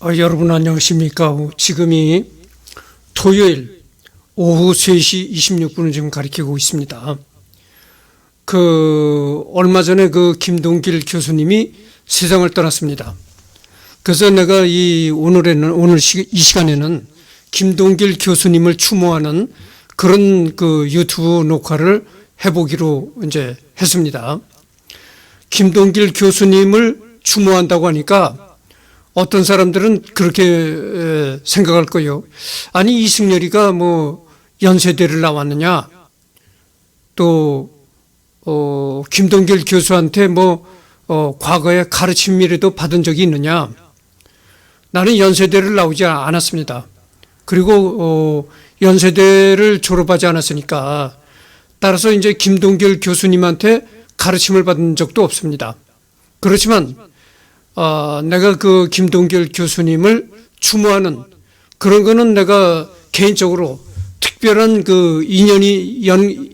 여러분 안녕하십니까? 지금이 토요일 오후 3시 26분을 지금 가리키고 있습니다. 얼마 전에 김동길 교수님이 세상을 떠났습니다. 그래서 내가 오늘 이 시간에는 김동길 교수님을 추모하는 그런 유튜브 녹화를 해보기로 이제 했습니다. 김동길 교수님을 추모한다고 하니까 어떤 사람들은 그렇게 생각할 거예요. 아니, 이승열이가 연세대를 나왔느냐? 또, 김동길 교수한테 과거에 가르침이라도 받은 적이 있느냐? 나는 연세대를 나오지 않았습니다. 그리고, 연세대를 졸업하지 않았으니까, 따라서 이제 김동길 교수님한테 가르침을 받은 적도 없습니다. 그렇지만, 내가 김동길 교수님을 추모하는 그런 거는 내가 개인적으로 특별한 인연이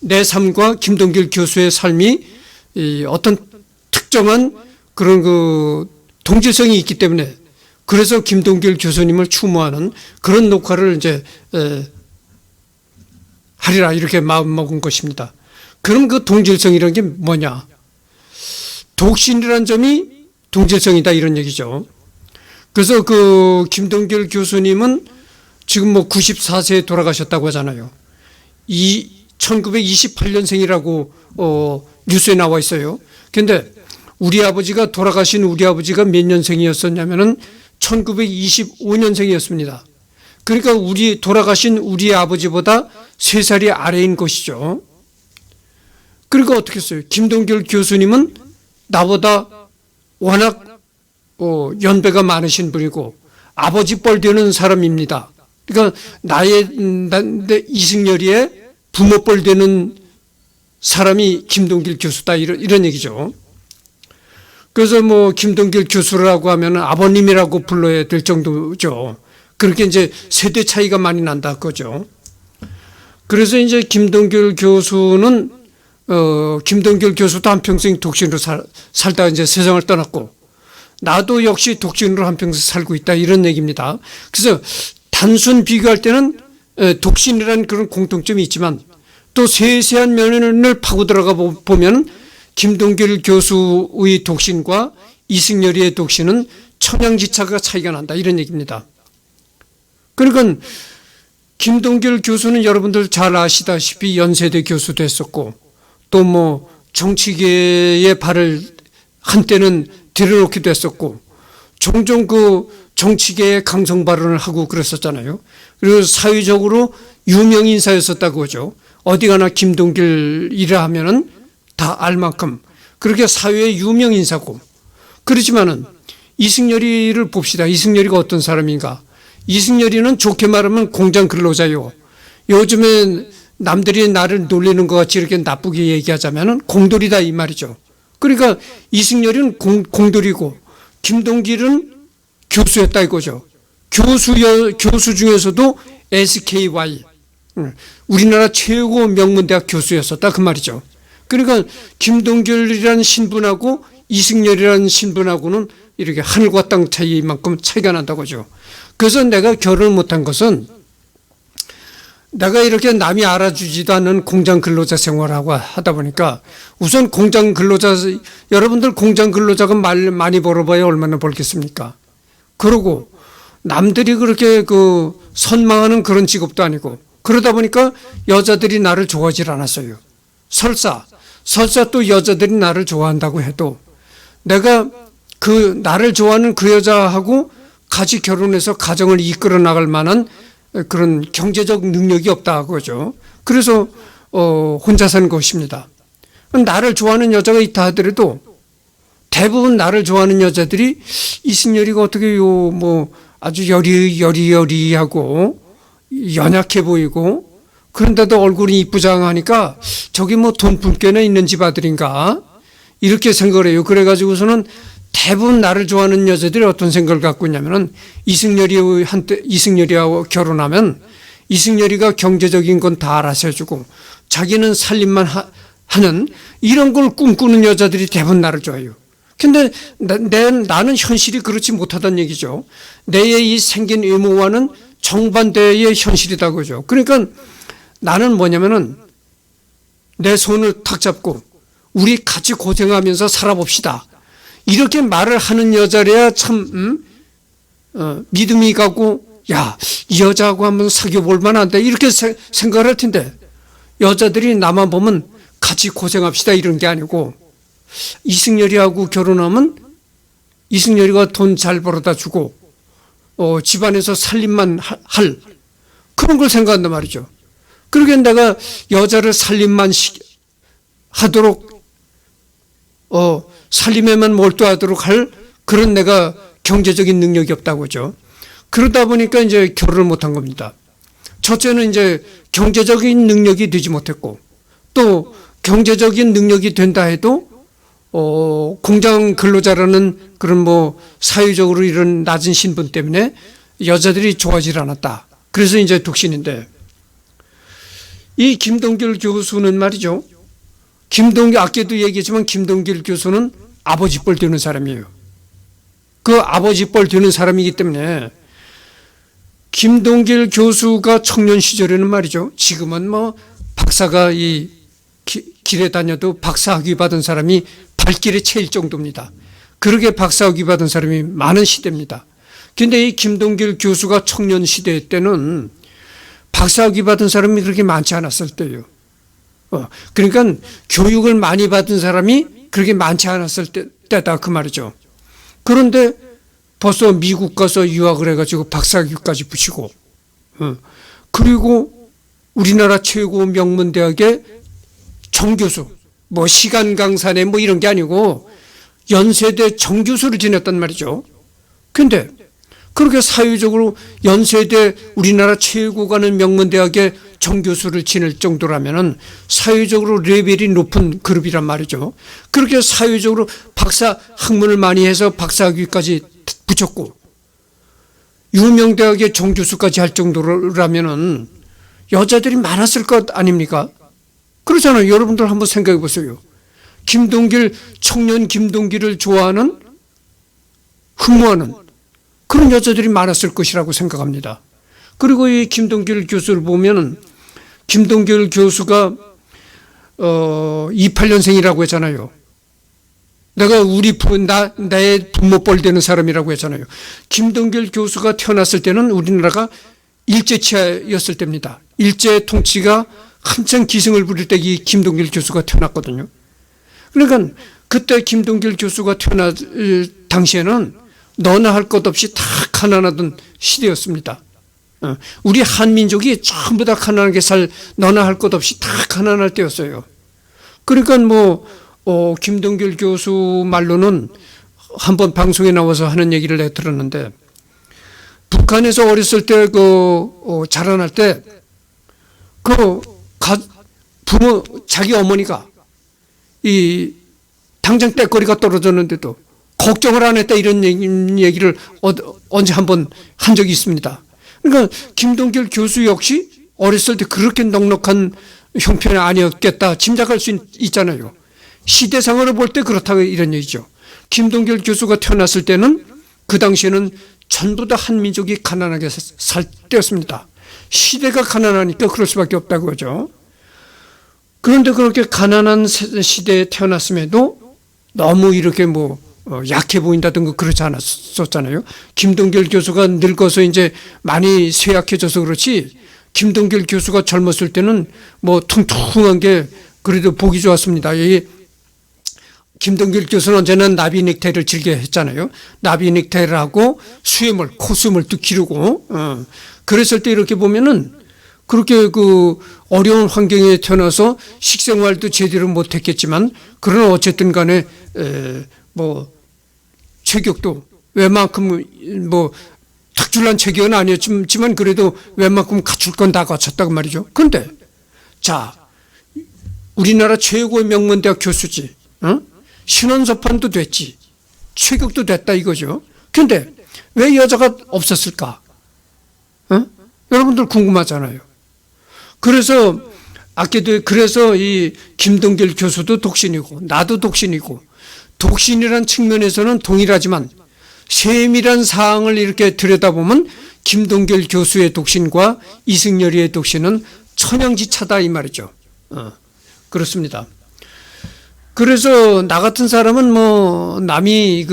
내 삶과 김동길 교수의 삶이 어떤 특정한 그런 동질성이 있기 때문에 그래서 김동길 교수님을 추모하는 그런 녹화를 이제 하리라 이렇게 마음먹은 것입니다. 그럼 동질성이라는 게 뭐냐? 독신이라는 점이 동질성이다 이런 얘기죠. 그래서 김동길 교수님은 지금 94세에 돌아가셨다고 하잖아요. 1928년생이라고 뉴스에 나와 있어요. 근데 돌아가신 우리 아버지가 몇 년생이었었냐면은 1925년생이었습니다. 그러니까 돌아가신 우리 아버지보다 3살이 아래인 것이죠. 그러니까 어떻게 했어요? 김동길 교수님은 나보다 워낙 연배가 많으신 분이고 아버지 뻘 되는 사람입니다. 그러니까 이승열이의 부모 뻘 되는 사람이 김동길 교수다 이런 얘기죠. 그래서 김동길 교수라고 하면 아버님이라고 불러야 될 정도죠. 그렇게 이제 세대 차이가 많이 난다 그거죠. 그래서 이제 김동길 교수도 한평생 독신으로 살다가 이제 세상을 떠났고, 나도 역시 독신으로 한평생 살고 있다, 이런 얘기입니다. 그래서 단순 비교할 때는 독신이라는 그런 공통점이 있지만, 또 세세한 면을 파고 들어가 보면, 김동길 교수의 독신과 이승열이의 독신은 천양지차가 차이가 난다, 이런 얘기입니다. 그러니까, 김동길 교수는 여러분들 잘 아시다시피 연세대 교수도 했었고, 또 정치계의 발을 한때는 들여놓기도 했었고 종종 정치계의 강성 발언을 하고 그랬었잖아요. 그리고 사회적으로 유명 인사였었다고 하죠. 어디 가나 김동길이라 하면은 다 알 만큼 그렇게 사회의 유명 인사고. 그렇지만은 이승열이를 봅시다. 이승열이가 어떤 사람인가? 이승열이는 좋게 말하면 공장 근로자요. 요즘엔 남들이 나를 놀리는 것 같이 이렇게 나쁘게 얘기하자면 공돌이다 이 말이죠. 그러니까 이승열은 공돌이고 김동길은 교수였다 이거죠. 교수 중에서도 SKY 우리나라 최고 명문대학 교수였었다 그 말이죠. 그러니까 김동길이라는 신분하고 이승열이라는 신분하고는 이렇게 하늘과 땅 차이만큼 차이가 난다고 하죠. 그래서 내가 결혼을 못한 것은 내가 이렇게 남이 알아주지도 않는 공장 근로자 생활하고 하다 보니까 우선 공장 근로자, 여러분들 공장 근로자가 많이 벌어봐야 얼마나 벌겠습니까? 그러고 남들이 그렇게 선망하는 그런 직업도 아니고 그러다 보니까 여자들이 나를 좋아하질 않았어요. 설사 또 여자들이 나를 좋아한다고 해도 내가 나를 좋아하는 그 여자하고 같이 결혼해서 가정을 이끌어 나갈 만한 그런 경제적 능력이 없다 그거죠. 그래서 혼자 사는 것입니다. 나를 좋아하는 여자가 있다 하더라도 대부분 나를 좋아하는 여자들이 이승열이가 어떻게 아주 여리여리하고 연약해 보이고 그런데도 얼굴이 이쁘장하니까 저기 돈 붉게나 있는 집 아들인가 이렇게 생각을 해요. 그래가지고서는 대부분 나를 좋아하는 여자들이 어떤 생각을 갖고 있냐면은 이승열이하고 결혼하면 이승열이가 경제적인 건 다 알아서 해주고 자기는 살림만 하는 이런 걸 꿈꾸는 여자들이 대부분 나를 좋아해요. 근데 나는 현실이 그렇지 못하다는 얘기죠. 내의 이 생긴 외모와는 정반대의 현실이다 그죠. 그러니까 나는 뭐냐면은 내 손을 탁 잡고 우리 같이 고생하면서 살아봅시다. 이렇게 말을 하는 여자래야 참 믿음이 가고 야, 이 여자하고 한번 사귀어 볼 만한데 이렇게 생각을 할 텐데 여자들이 나만 보면 같이 고생합시다 이런 게 아니고 이승열이하고 결혼하면 이승열이가 돈 잘 벌어다 주고 집안에서 살림만 할 그런 걸 생각한단 말이죠. 그러게 내가 여자를 살림만 하도록 살림에만 몰두하도록 할 그런 내가 경제적인 능력이 없다고 하죠. 그러다 보니까 이제 결혼을 못한 겁니다. 첫째는 이제 경제적인 능력이 되지 못했고 또 경제적인 능력이 된다 해도 공장 근로자라는 그런 뭐 사회적으로 이런 낮은 신분 때문에 여자들이 좋아하지 않았다. 그래서 이제 독신인데 이 김동길 교수는 말이죠. 아까도 얘기했지만 김동길 교수는 아버지 뻘 되는 사람이에요. 그 아버지 뻘 되는 사람이기 때문에 김동길 교수가 청년 시절에는 말이죠. 지금은 뭐 박사가 이 길에 다녀도 박사학위 받은 사람이 발길에 채일 정도입니다. 그렇게 박사학위 받은 사람이 많은 시대입니다. 그런데 이 김동길 교수가 청년 시대 때는 박사학위 받은 사람이 그렇게 많지 않았을 때예요. 그러니까 교육을 많이 받은 사람이 그렇게 많지 않았을 때다 그 말이죠. 그런데 벌써 미국 가서 유학을 해가지고 박사학위까지 붙이고 그리고 우리나라 최고 명문대학의 정교수 뭐 시간 강사네 뭐 이런 게 아니고 연세대 정교수를 지냈단 말이죠. 근데 그렇게 사회적으로 연세대 우리나라 최고 가는 명문대학의 정교수를 지낼 정도라면은 사회적으로 레벨이 높은 그룹이란 말이죠. 그렇게 사회적으로 박사 학문을 많이 해서 박사학위까지 붙였고 유명 대학의 정교수까지 할 정도라면은 여자들이 많았을 것 아닙니까? 그렇잖아요. 여러분들 한번 생각해 보세요. 청년 김동길을 좋아하는 흠모하는 그런 여자들이 많았을 것이라고 생각합니다. 그리고 이 김동길 교수를 보면은 김동길 교수가 28년생이라고 했잖아요. 내가 내 부모 뻘 되는 사람이라고 했잖아요. 김동길 교수가 태어났을 때는 우리나라가 일제치하였을 때입니다. 일제 통치가 한창 기승을 부릴 때 이 김동길 교수가 태어났거든요. 그러니까 그때 김동길 교수가 태어날 당시에는 너나 할 것 없이 다 가난하던 시대였습니다. 우리 한민족이 전부 다 가난하게 너나 할 것 없이 다 가난할 때였어요. 그러니까 김동길 교수 말로는 한번 방송에 나와서 하는 얘기를 내가 들었는데 북한에서 어렸을 때 자라날 때 자기 어머니가 당장 떼거리가 떨어졌는데도 걱정을 안 했다 이런 얘기를 언제 한번 한 적이 있습니다. 그러니까 김동길 교수 역시 어렸을 때 그렇게 넉넉한 형편이 아니었겠다 짐작할 수 있잖아요. 시대상으로 볼 때 그렇다고 이런 얘기죠. 김동길 교수가 태어났을 때는 그 당시에는 전부 다 한민족이 가난하게 살 때였습니다. 시대가 가난하니까 그럴 수밖에 없다고 하죠. 그런데 그렇게 가난한 시대에 태어났음에도 너무 이렇게 약해 보인다든가 그렇지 않았었잖아요. 김동길 교수가 늙어서 이제 많이 쇠약해져서 그렇지 김동길 교수가 젊었을 때는 퉁퉁한 게 그래도 보기 좋았습니다. 김동길 교수는 언제나 나비 넥타이를 즐겨 했잖아요. 나비 넥타이를 하고 수염을 콧수염을 뚝 기르고 그랬을 때 이렇게 보면은 그렇게 어려운 환경에 태어나서 식생활도 제대로 못했겠지만 그러나 어쨌든 간에 체격도 웬만큼 탁줄난 체격은 아니었지만 그래도 웬만큼 갖출 건 다 갖췄다고 말이죠. 그런데 우리나라 최고의 명문대학 교수지, 신원서판도 됐지, 체격도 됐다 이거죠. 그런데 왜 여자가 없었을까? 여러분들 궁금하잖아요. 그래서 이 김동길 교수도 독신이고 나도 독신이고 독신이란 측면에서는 동일하지만 세밀한 사항을 이렇게 들여다보면 김동길 교수의 독신과 이승열이의 독신은 천양지차다 이 말이죠. 그렇습니다. 그래서 나 같은 사람은 뭐 남이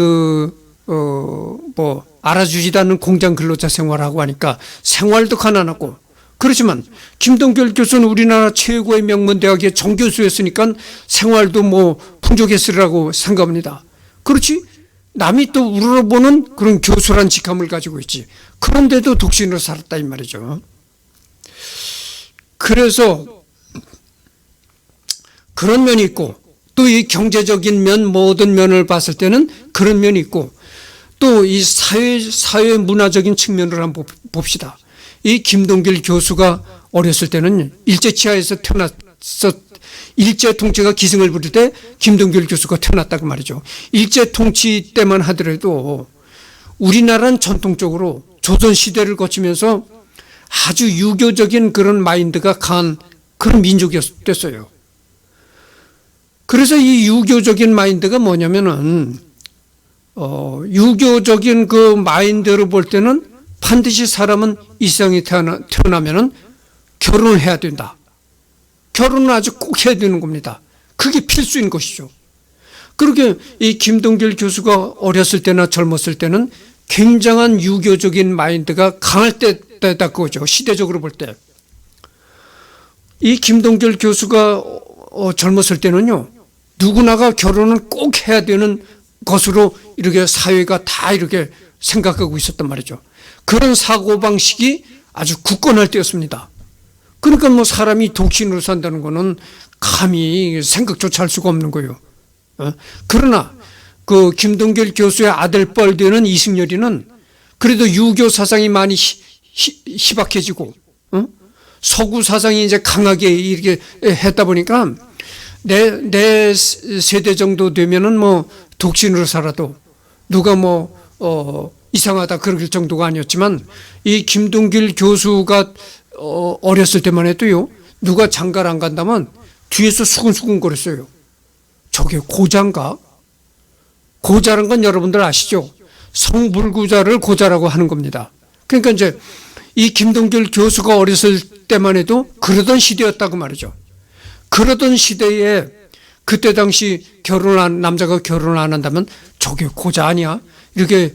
뭐 알아주지도 않는 공장 근로자 생활하고 하니까 생활도 가난하고, 그렇지만 김동길 교수는 우리나라 최고의 명문대학의 정교수였으니까 생활도 뭐 풍족했으리라고 생각합니다. 그렇지? 남이 또 우러러보는 그런 교수란 직함을 가지고 있지. 그런데도 독신으로 살았다 이 말이죠. 그래서 그런 면이 있고, 또 이 경제적인 면, 모든 면을 봤을 때는 그런 면이 있고, 또 이 사회 문화적인 측면을 한번 봅시다. 이 김동길 교수가 어렸을 때는 일제치하에서 태어났어. 일제 통치가 기승을 부릴 때 김동길 교수가 태어났다고 말이죠. 일제 통치 때만 하더라도 우리나라는 전통적으로 조선 시대를 거치면서 아주 유교적인 그런 마인드가 강한 그런 민족이었어요. 그래서 이 유교적인 마인드가 뭐냐면은 유교적인 그 마인드로 볼 때는 반드시 사람은 이 세상에 태어나면은 결혼을 해야 된다. 결혼을 아주 꼭 해야 되는 겁니다. 그게 필수인 것이죠. 그렇게 이 김동길 교수가 어렸을 때나 젊었을 때는 굉장한 유교적인 마인드가 강할 때다 그거죠. 시대적으로 볼 때. 이 김동길 교수가 젊었을 때는요, 누구나가 결혼을 꼭 해야 되는 것으로 이렇게 사회가 다 이렇게 생각하고 있었단 말이죠. 그런 사고방식이 아주 굳건할 때였습니다. 그러니까 뭐 사람이 독신으로 산다는 거는 감히 생각조차 할 수가 없는 거예요. 그러나 그 김동길 교수의 아들뻘 되는 이승열이는 그래도 유교 사상이 많이 희박해지고 서구 사상이 이제 강하게 이렇게 했다 보니까 내 세대 정도 되면은 뭐 독신으로 살아도 누가 이상하다 그럴 정도가 아니었지만, 이 김동길 교수가 어렸을 때만 해도요, 누가 장가를 안 간다면 뒤에서 수근수근 거렸어요. 저게 고자인가? 고자란 건 여러분들 아시죠? 성불구자를 고자라고 하는 겁니다. 그러니까 이제 이 김동길 교수가 어렸을 때만 해도 그러던 시대였다고 말이죠. 그러던 시대에 그때 당시 남자가 결혼을 안 한다면 저게 고자 아니야? 이렇게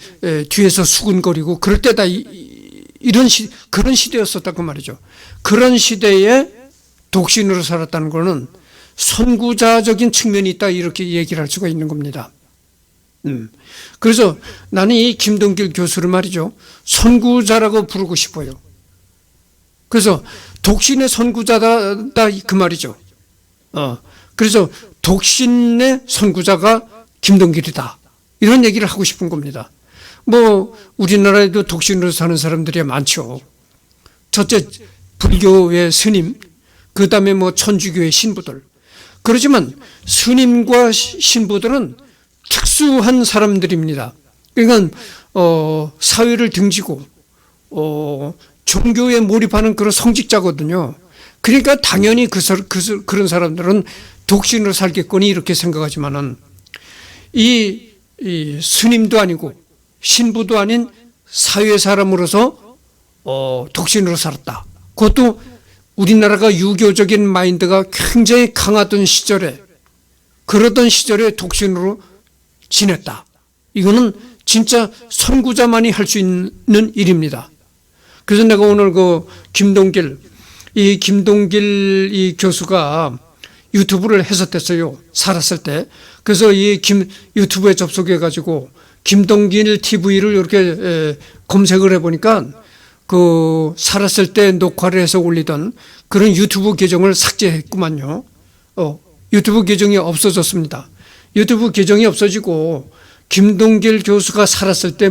뒤에서 수근거리고 그럴 때다 그런 시대였었다고 말이죠. 그런 시대에 독신으로 살았다는 것은 선구자적인 측면이 있다 이렇게 얘기를 할 수가 있는 겁니다. 그래서 나는 이 김동길 교수를 말이죠, 선구자라고 부르고 싶어요. 그래서 독신의 선구자다 그 말이죠. 그래서 독신의 선구자가 김동길이다 이런 얘기를 하고 싶은 겁니다. 뭐 우리나라에도 독신으로 사는 사람들이 많죠. 첫째 불교의 스님, 그 다음에 뭐 천주교의 신부들. 그렇지만 스님과 신부들은 특수한 사람들입니다. 그러니까 사회를 등지고 종교에 몰입하는 그런 성직자거든요. 그러니까 당연히 그런 사람들은 독신으로 살겠거니 이렇게 생각하지만은 이 스님도 아니고 신부도 아닌 사회 사람으로서 독신으로 살았다. 그것도 우리나라가 유교적인 마인드가 굉장히 강하던 시절에, 그러던 시절에 독신으로 지냈다. 이거는 진짜 선구자만이 할 수 있는 일입니다. 그래서 내가 오늘 김동길 이 교수가 유튜브를 했었댔어요. 살았을 때. 그래서 유튜브에 접속해가지고 김동길 TV를 이렇게 검색을 해보니까 살았을 때 녹화를 해서 올리던 그런 유튜브 계정을 삭제했구만요. 유튜브 계정이 없어졌습니다. 유튜브 계정이 없어지고 김동길 교수가 살았을 때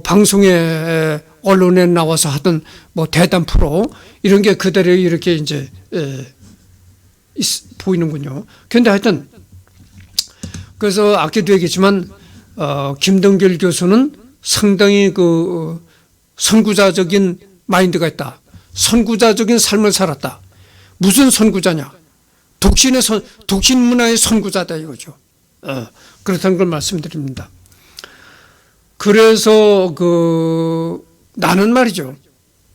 방송에 언론에 나와서 하던 대담 프로 이런 게 그대로 이렇게 이제 보이는군요. 그런데 하여튼 그래서 아까도 얘기했지만 김동길 교수는 상당히 선구자적인 마인드가 있다. 선구자적인 삶을 살았다. 무슨 선구자냐? 독신 문화의 선구자다 이거죠. 그렇다는 걸 말씀드립니다. 그래서 나는 말이죠.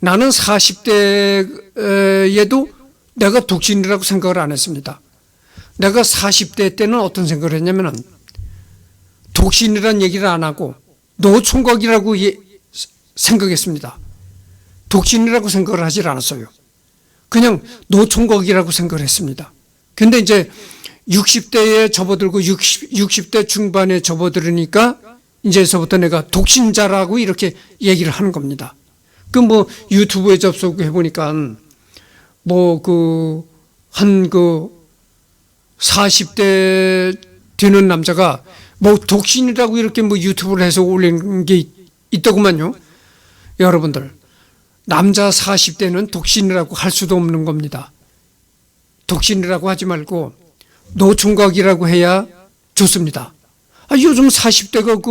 나는 40대에도 내가 독신이라고 생각을 안 했습니다. 내가 40대 때는 어떤 생각을 했냐면은 독신이라는 얘기를 안 하고 노총각이라고 생각했습니다. 독신이라고 생각을 하질 않았어요. 그냥 노총각이라고 생각을 했습니다. 근데 이제 60대에 접어들고 60대 중반에 접어들으니까 이제서부터 내가 독신자라고 이렇게 얘기를 하는 겁니다. 유튜브에 접속해 보니까 한 40대 되는 남자가 독신이라고 이렇게 유튜브를 해서 올리는 게 있더구만요. 여러분들, 남자 40대는 독신이라고 할 수도 없는 겁니다. 독신이라고 하지 말고 노총각이라고 해야 좋습니다. 요즘 40대가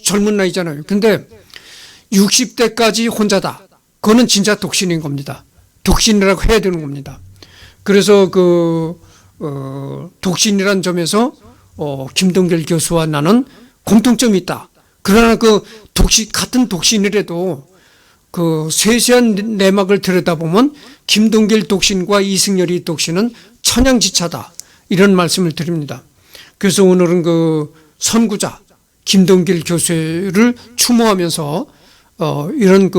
젊은 나이잖아요. 근데 60대까지 혼자다. 그거는 진짜 독신인 겁니다. 독신이라고 해야 되는 겁니다. 그래서 독신이란 점에서 김동결 교수와 나는 공통점이 있다. 그러나 같은 독신이라도 세세한 내막을 들여다보면 김동결 독신과 이승열이 독신은 천양지차다. 이런 말씀을 드립니다. 그래서 오늘은 선구자 김동결 교수를 추모하면서 이런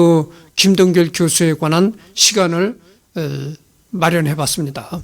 김동결 교수에 관한 시간을 마련해 봤습니다.